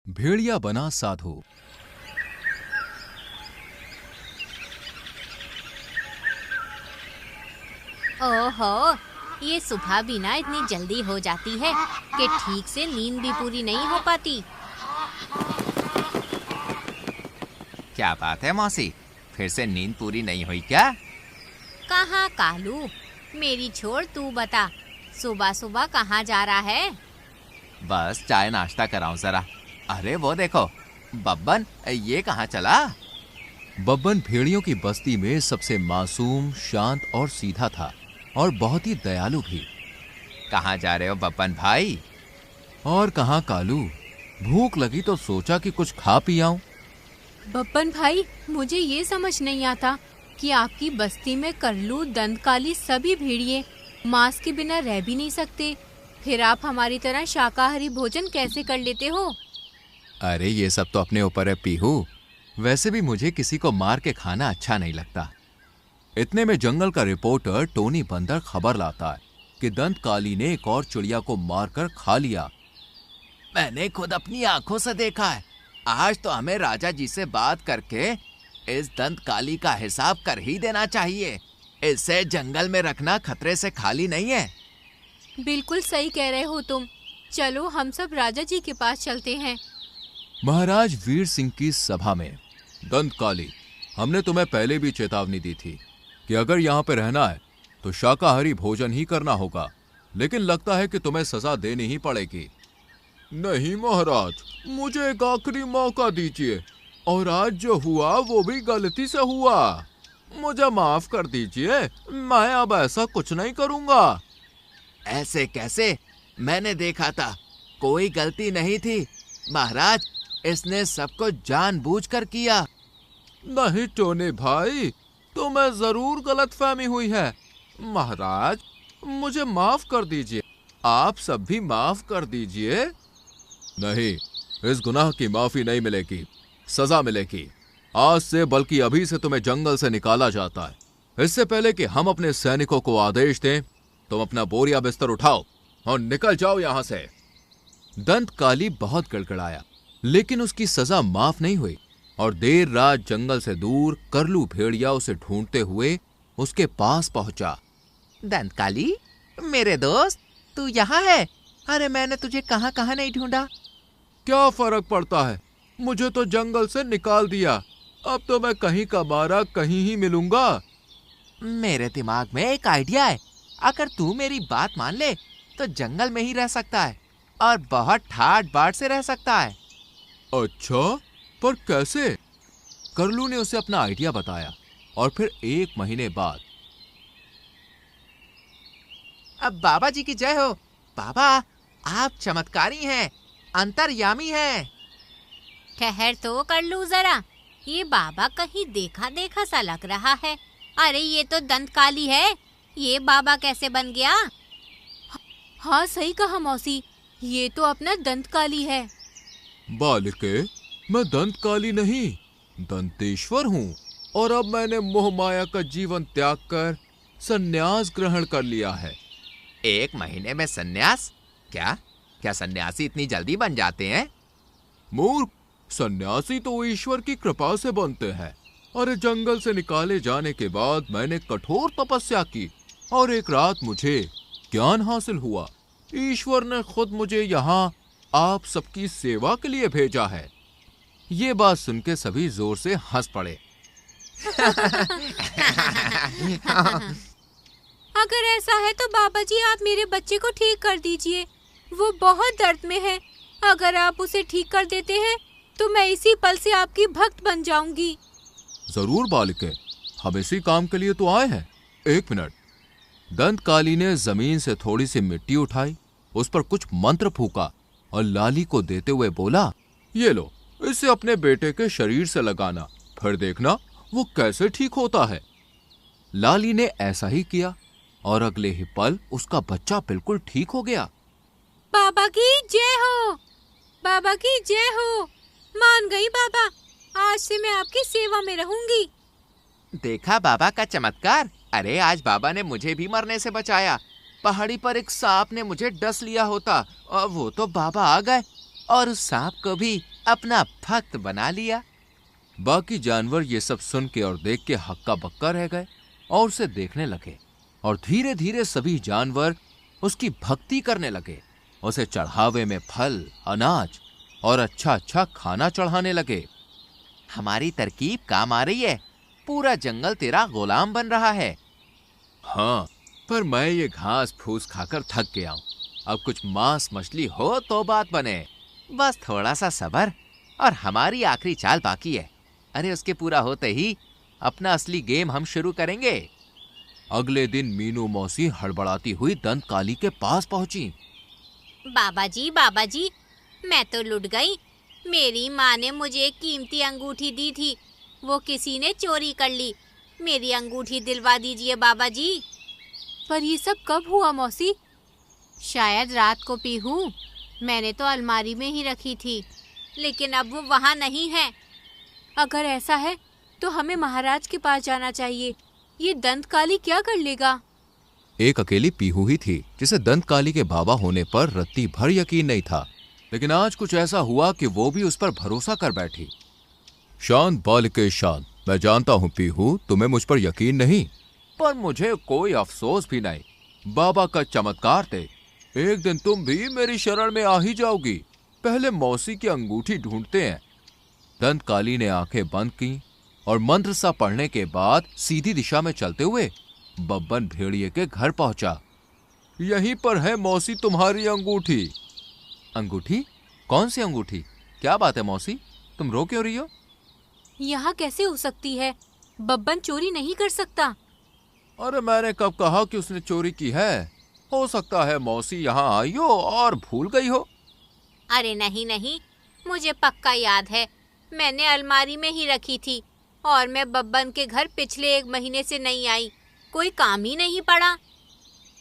भेड़िया बना साधु। ओहो, ये सुबह भी ना इतनी जल्दी हो जाती है कि ठीक से नींद भी पूरी नहीं हो पाती। क्या बात है मौसी, फिर से नींद पूरी नहीं हुई क्या? कहाँ कालू, मेरी छोड़, तू बता, सुबह सुबह कहाँ जा रहा है? बस चाय नाश्ता कराऊं जरा। अरे वो देखो, बब्बन ये कहाँ चला? बब्बन भेड़ियों की बस्ती में सबसे मासूम, शांत और सीधा था और बहुत ही दयालु भी। कहाँ जा रहे हो बब्बन भाई? और कहाँ कालू, भूख लगी तो सोचा कि कुछ खा पी आऊं। बब्बन भाई, मुझे ये समझ नहीं आता कि आपकी बस्ती में करलू, दंतकाली सभी भेड़िए मांस के बिना रह भी नहीं सकते, फिर आप हमारी तरह शाकाहारी भोजन कैसे कर लेते हो? अरे ये सब तो अपने ऊपर है पीहू। वैसे भी मुझे किसी को मार के खाना अच्छा नहीं लगता। इतने में जंगल का रिपोर्टर टोनी बंदर खबर लाता है कि दंतकाली ने एक और चिड़िया को मारकर खा लिया। मैंने खुद अपनी आंखों से देखा है। आज तो हमें राजा जी से बात करके इस दंतकाली का हिसाब कर ही देना चाहिए। इसे जंगल में रखना खतरे से खाली नहीं है। बिल्कुल सही कह रहे हो तुम। चलो हम सब राजा जी के पास चलते हैं। महाराज वीर सिंह की सभा में, दंतकाली, हमने तुम्हें पहले भी चेतावनी दी थी कि अगर यहाँ पे रहना है तो शाकाहारी भोजन ही करना होगा, लेकिन लगता है कि तुम्हें सजा देनी ही पड़ेगी। नहीं महाराज, मुझे एक आखिरी मौका दीजिए, और आज जो हुआ वो भी गलती से हुआ। मुझे माफ कर दीजिए, मैं अब ऐसा कुछ नहीं करूंगा। ऐसे कैसे? मैंने देखा था, कोई गलती नहीं थी महाराज, इसने सबको जानबूझकर किया। नहीं टोनी भाई, तुम्हें जरूर गलतफहमी हुई है। महाराज, मुझे माफ कर दीजिए, आप सब भी माफ कर दीजिए। नहीं, इस गुनाह की माफी नहीं मिलेगी, सजा मिलेगी। आज से, बल्कि अभी से तुम्हें जंगल से निकाला जाता है। इससे पहले कि हम अपने सैनिकों को आदेश दें, तुम अपना बोरिया बिस्तर उठाओ और निकल जाओ यहां से। दंतकाली बहुत गड़गड़ाया, लेकिन उसकी सजा माफ नहीं हुई और देर रात जंगल से दूर करलू भेड़िया उसे ढूंढते हुए उसके पास पहुंचा। दंतकाली, मेरे दोस्त, तू यहाँ है? अरे मैंने तुझे कहाँ कहाँ नहीं ढूंढा। क्या फर्क पड़ता है, मुझे तो जंगल से निकाल दिया, अब तो मैं कहीं का मारा कहीं ही मिलूंगा। मेरे दिमाग में एक आइडिया है। अगर तू मेरी बात मान ले तो जंगल में ही रह सकता है और बहुत ठाट बाट से रह सकता है। अच्छा, पर कैसे? करलू ने उसे अपना आइडिया बताया और फिर 1 महीने बाद। अब बाबा जी की जय हो। बाबा, आप चमत्कारी हैं, अंतर्यामी हैं। ठहर तो कर लूं जरा, ये बाबा कहीं देखा देखा सा लग रहा है। अरे ये तो दंतकाली है, ये बाबा कैसे बन गया? हाँ सही कहा मौसी, ये तो अपना दंतकाली है। बालिके, मैं दंतकाली नहीं, दंतेश्वर हूँ, और अब मैंने मोह माया का जीवन त्याग कर संन्यास ग्रहण कर लिया है। 1 महीने में संन्यास? क्या क्या सन्यासी इतनी जल्दी बन जाते हैं? मूर्ख, सन्यासी तो ईश्वर की कृपा से बनते हैं। अरे जंगल से निकाले जाने के बाद मैंने कठोर तपस्या की और एक रात मुझे ज्ञान हासिल हुआ। ईश्वर ने खुद मुझे यहाँ आप सबकी सेवा के लिए भेजा है। ये बात सुनके सभी जोर से हंस पड़े। अगर ऐसा है तो बाबा जी, आप मेरे बच्चे को ठीक कर दीजिए, वो बहुत दर्द में है। अगर आप उसे ठीक कर देते हैं तो मैं इसी पल से आपकी भक्त बन जाऊंगी। जरूर बालिके, हम इसी काम के लिए तो आए हैं। 1 मिनट। दंतकाली ने जमीन से थोड़ी सी मिट्टी उठाई, उस पर कुछ मंत्र फूका और लाली को देते हुए बोला, ये लो, इसे अपने बेटे के शरीर से लगाना, फिर देखना वो कैसे ठीक होता है। लाली ने ऐसा ही किया और अगले ही पल उसका बच्चा बिल्कुल ठीक हो गया। बाबा की जय हो, बाबा की जय हो। मान गई बाबा, आज से मैं आपकी सेवा में रहूंगी। देखा बाबा का चमत्कार। अरे आज बाबा ने मुझे भी मरने से बचाया। पहाड़ी पर एक सांप ने मुझे डस लिया होता और वो तो बाबा आ गए और उस सांप को भी अपना भक्त बना लिया। बाकी जानवर ये सब सुन के और देख के हक्का बक्का रह गए और उसे देखने लगे, और धीरे धीरे सभी जानवर उसकी भक्ति करने लगे। उसे चढ़ावे में फल, अनाज और अच्छा अच्छा खाना चढ़ाने लगे। हमारी तरकीब काम आ रही है, पूरा जंगल तेरा गुलाम बन रहा है। हाँ, पर मैं ये घास फूस खाकर थक गया हूँ। अब कुछ मांस मछली हो तो बात बने। बस थोड़ा सा सब्र और हमारी आखिरी चाल बाकी है। अरे उसके पूरा होते ही अपना असली गेम हम शुरू करेंगे। अगले दिन मीनू मौसी हड़बड़ाती हुई दंत काली के पास पहुंची। बाबा जी, मैं तो लुट गई। मेरी माँ ने मुझे एक कीमती अंगूठी दी थी, वो किसी ने चोरी कर ली। मेरी अंगूठी दिलवा दीजिए बाबा जी। पर ये सब कब हुआ मौसी? शायद रात को पीहू, मैंने तो अलमारी में ही रखी थी, लेकिन अब वो वहाँ नहीं है। अगर ऐसा है तो हमें महाराज के पास जाना चाहिए। ये दंत काली क्या कर लेगा? एक अकेली पीहू ही थी जिसे दंत काली के बाबा होने पर रत्ती भर यकीन नहीं था, लेकिन आज कुछ ऐसा हुआ कि वो भी उस पर भरोसा कर बैठी। शांत बालिके शांत, मैं जानता हूँ पीहू तुम्हें मुझ पर यकीन नहीं, पर मुझे कोई अफसोस भी नहीं। बाबा का चमत्कार थे, एक दिन तुम भी मेरी शरण में आ ही जाओगी। पहले मौसी की अंगूठी ढूंढते हैं। दंत काली ने आंखें बंद की और मंत्र सा पढ़ने के बाद सीधी दिशा में चलते हुए बब्बन भेड़िए के घर पहुंचा। यहीं पर है मौसी तुम्हारी अंगूठी। अंगूठी? कौन सी अंगूठी? क्या बात है मौसी, तुम रो क्यों रही हो? यहाँ कैसे हो सकती है? बब्बन चोरी नहीं कर सकता। अरे मैंने कब कहा कि उसने चोरी की है? हो सकता है मौसी यहाँ आई हो और भूल गई हो। अरे नहीं, मुझे पक्का याद है, मैंने अलमारी में ही रखी थी और मैं बब्बन के घर पिछले 1 महीने से नहीं आई। कोई काम ही नहीं पड़ा।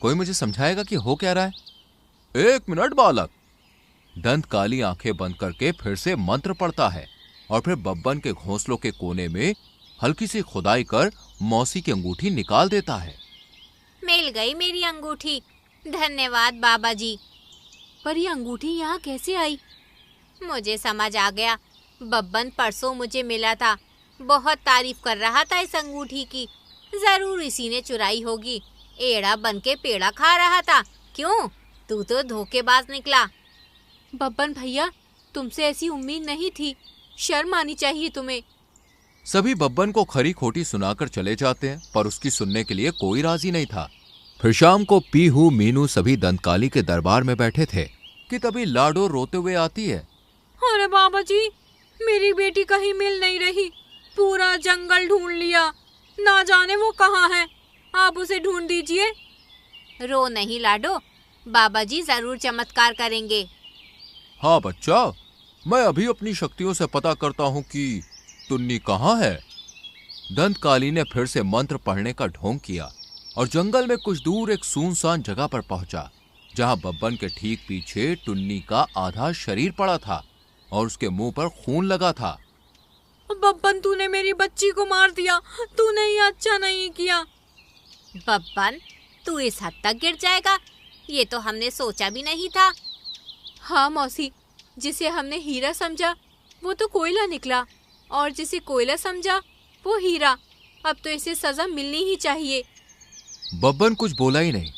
कोई मुझे समझाएगा कि हो क्या रहा है? 1 मिनट बालक। दंत काली आंखें बंद करके फिर से मंत्र पढ़ता है और फिर बब्बन के घोंसलों के कोने में हल्की सी खुदाई कर मौसी की अंगूठी निकाल देता है। मिल गई मेरी अंगूठी, धन्यवाद बाबा जी। पर ये अंगूठी यहाँ कैसे आई? मुझे समझ आ गया, बब्बन परसों मुझे मिला था, बहुत तारीफ कर रहा था इस अंगूठी की। जरूर इसी ने चुराई होगी। एड़ा बन के पेड़ा खा रहा था। क्यों? तू तो धोखेबाज निकला। बब्बन भैया, तुमसे ऐसी उम्मीद नहीं थी, शर्म आनी चाहिए तुम्हें। सभी बब्बन को खरी खोटी सुनाकर चले जाते हैं, पर उसकी सुनने के लिए कोई राजी नहीं था। फिर शाम को पीहू, मीनू सभी दंतकाली के दरबार में बैठे थे कि तभी लाडो रोते हुए आती है। अरे बाबा जी, मेरी बेटी कहीं मिल नहीं रही। पूरा जंगल ढूंढ लिया, ना जाने वो कहाँ है। आप उसे ढूंढ दीजिए। रो नहीं लाडो, बाबा जी जरूर चमत्कार करेंगे। हाँ बच्चा, मैं अभी अपनी शक्तियों से पता करता हूँ कि टुन्नी कहाँ है। दंतकाली ने फिर से मंत्र पढ़ने का ढोंग किया और जंगल में कुछ दूर एक सुनसान जगह पर पहुंचा, जहां बब्बन के ठीक पीछे टुन्नी का आधा शरीर पड़ा था और उसके मुंह पर खून लगा था। बब्बन, तूने मेरी बच्ची को मार दिया। तूने ये अच्छा नहीं किया। बब्बन, तू इस हद तक गिर जाएगा, ये तो हमने सोचा भी नहीं था। हाँ मौसी, जिसे हमने हीरा समझा वो तो कोयला निकला, और जिसे कोयला समझा वो हीरा। अब तो इसे सजा मिलनी ही चाहिए। बब्बन कुछ बोला ही नहीं,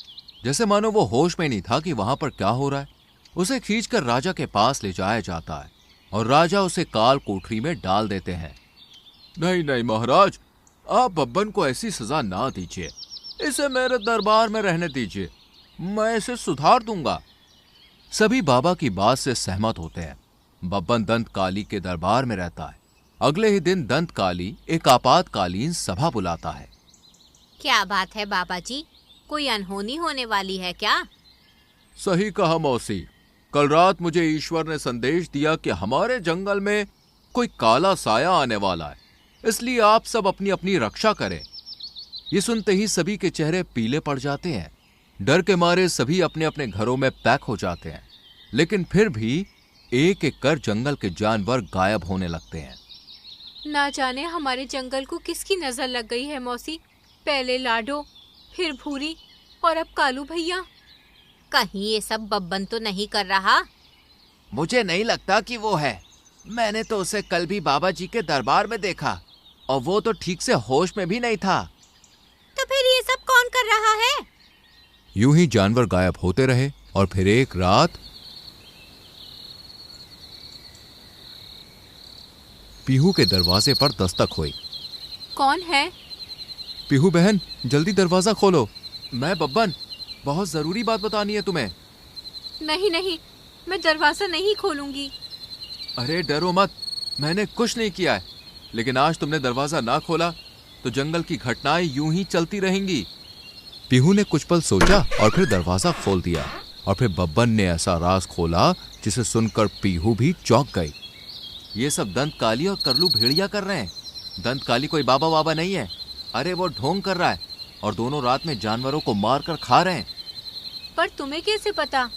जैसे मानो वो होश में नहीं था कि वहां पर क्या हो रहा है। उसे खींचकर राजा के पास ले जाया जाता है और राजा उसे काल कोठरी में डाल देते हैं। नहीं नहीं महाराज, आप बब्बन को ऐसी सजा ना दीजिए, इसे मेरे दरबार में रहने दीजिए, मैं इसे सुधार दूंगा। सभी बाबा की बात से सहमत होते हैं। बब्बन दंतकाली के दरबार में रहता है। अगले ही दिन दंतकाली एक आपातकालीन सभा बुलाता है। क्या बात है बाबा जी, कोई अनहोनी होने वाली है क्या? सही कहा मौसी, कल रात मुझे ईश्वर ने संदेश दिया कि हमारे जंगल में कोई काला साया आने वाला है, इसलिए आप सब अपनी अपनी रक्षा करें। ये सुनते ही सभी के चेहरे पीले पड़ जाते हैं। डर के मारे सभी अपने अपने घरों में पैक हो जाते हैं, लेकिन फिर भी एक एक कर जंगल के जानवर गायब होने लगते हैं। ना जाने हमारे जंगल को किसकी नजर लग गई है मौसी। पहले लाडो, फिर भूरी और अब कालू भैया। कहीं ये सब बब्बन तो नहीं कर रहा? मुझे नहीं लगता कि वो है। मैंने तो उसे कल भी बाबा जी के दरबार में देखा और वो तो ठीक से होश में भी नहीं था। तो फिर ये सब कौन कर रहा है? यूं ही जानवर गायब होते रहे और फिर एक रात पीहू के दरवाजे पर दस्तक हुई। कौन है? पीहू बहन, जल्दी दरवाजा खोलो। मैं बब्बन, बहुत जरूरी बात बतानी है तुम्हें। नहीं नहीं, मैं दरवाजा नहीं खोलूंगी। अरे डरो मत, मैंने कुछ नहीं किया है, लेकिन आज तुमने दरवाजा ना खोला तो जंगल की घटनाएं यूं ही चलती रहेंगी। पीहू ने कुछ पल सोचा और फिर दरवाजा खोल दिया और फिर बब्बन ने ऐसा राज खोला जिसे सुनकर पीहू भी चौंक गई। ये सब दंत काली और करलू भेड़िया कर रहे हैं। दंत काली कोई बाबा बाबा नहीं है, अरे वो ढोंग कर रहा है और दोनों रात में जानवरों को मार कर खा रहे हैं। पर तुम्हें कैसे पता?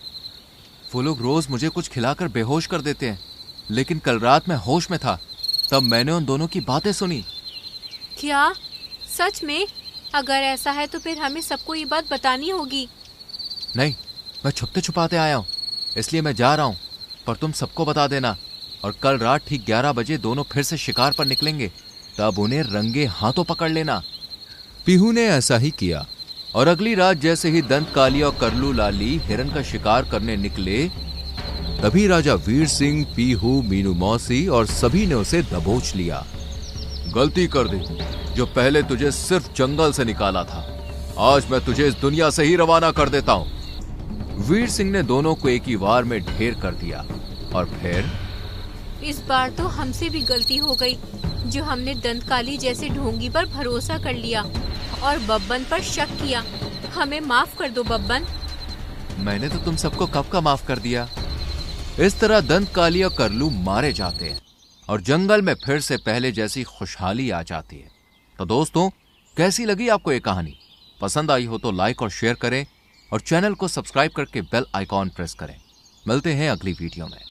वो लोग रोज मुझे कुछ खिलाकर बेहोश कर देते हैं, लेकिन कल रात मैं होश में था, तब मैंने उन दोनों की बातें सुनी। क्या सच में? अगर ऐसा है तो फिर हमें सबको ये बात बतानी होगी। नहीं, मैं छुपते छुपाते आया हूँ, इसलिए मैं जा रहा हूँ, पर तुम सबको बता देना। और कल रात ठीक 11 बजे दोनों फिर से शिकार पर निकलेंगे, तब उन्हें रंगे हाथों पकड़ लेना। पीहू ने ऐसा ही किया और अगली रात जैसे ही दंत काली और करलू लाली हिरन का शिकार करने निकले, तभी राजा वीर सिंह, पीहू, मीनू मौसी और सभी ने उसे दबोच लिया। गलती कर दी, जो पहले तुझे सिर्फ जंगल से निकाला था, आज मैं तुझे इस दुनिया से ही रवाना कर देता हूँ। वीर सिंह ने दोनों को एक ही वार में ढेर कर दिया और फिर इस बार तो हमसे भी गलती हो गई, जो हमने दंतकाली जैसे ढोंगी पर भरोसा कर लिया और बब्बन पर शक किया। हमें माफ कर दो बब्बन। मैंने तो तुम सबको कब का माफ कर दिया। इस तरह दंत काली और करलू मारे जाते हैं और जंगल में फिर से पहले जैसी खुशहाली आ जाती है। तो दोस्तों, कैसी लगी आपको ये कहानी? पसंद आई हो तो लाइक और शेयर करें और चैनल को सब्सक्राइब करके बेल आइकॉन प्रेस करें। मिलते हैं अगली वीडियो में।